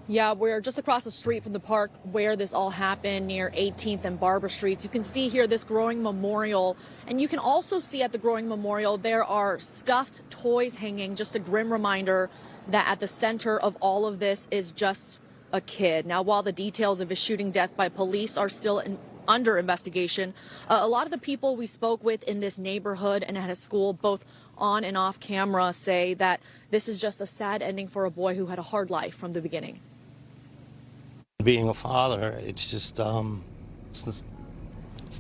Yeah, we're just across the street from the park where this all happened, near 18th and Barbara Streets. You can see here this growing memorial, and you can also see at the growing memorial there are stuffed toys hanging, just a grim reminder that at the center of all of this is just a kid. Now, while the details of his shooting death by police are still under investigation, a lot of the people we spoke with in this neighborhood and at his school, both on and off camera, say that this is just a sad ending for a boy who had a hard life from the beginning. Being a father, it's just, it's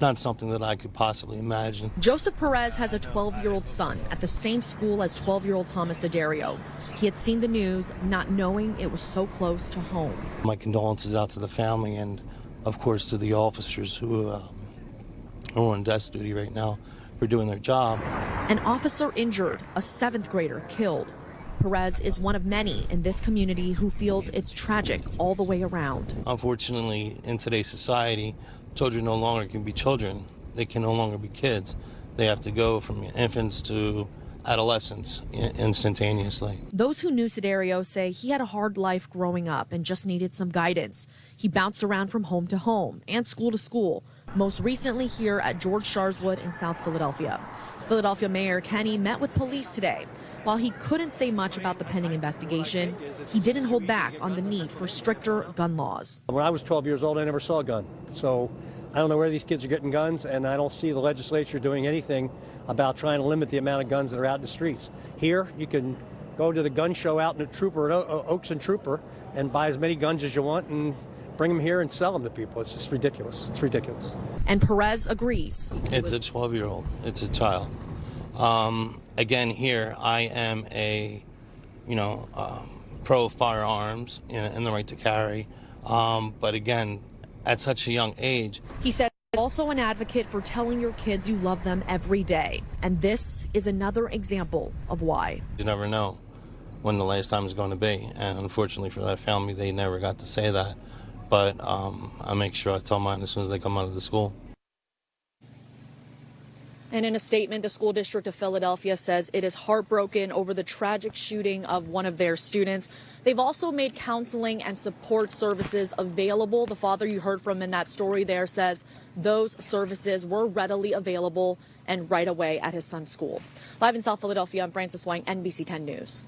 not something that I could possibly imagine. Joseph Perez has a 12-year-old son at the same school as 12-year-old Thomas Siderio. He had seen the news, not knowing it was so close to home. My condolences out to the family and, of course, to the officers who are on desk duty right now for doing their job. An officer injured, a 7th grader killed. Perez is one of many in this community who feels it's tragic all the way around. Unfortunately, in today's society, children no longer can be children. They can no longer be kids. They have to go from infants to adolescence instantaneously. Those who knew Siderio say he had a hard life growing up and just needed some guidance. He bounced around from home to home and school to school, most recently here at George Sharswood in South Philadelphia. Philadelphia Mayor Kenny met with police today. While he couldn't say much about the pending investigation, he didn't hold back on the need for stricter gun laws. When I was 12 years old, I never saw a gun. So I don't know where these kids are getting guns, and I don't see the legislature doing anything about trying to limit the amount of guns that are out in the streets. Here, you can go to the gun show out in the Trooper, at Oaks and Trooper, and buy as many guns as you want and bring them here and sell them to people. It's just ridiculous. It's ridiculous. And Perez agrees. It's a 12-year-old. It's a child. Again, here I am a, pro firearms and the right to carry. But again, at such a young age. He said he's also an advocate for telling your kids you love them every day. And this is another example of why. You never know when the last time is going to be. And unfortunately for that family, they never got to say that. But I make sure I tell mine as soon as they come out of the school. And in a statement, the school district of Philadelphia says it is heartbroken over the tragic shooting of one of their students. They've also made counseling and support services available. The father you heard from in that story there says those services were readily available and right away at his son's school. Live in South Philadelphia, I'm Frances Wang, NBC 10 News.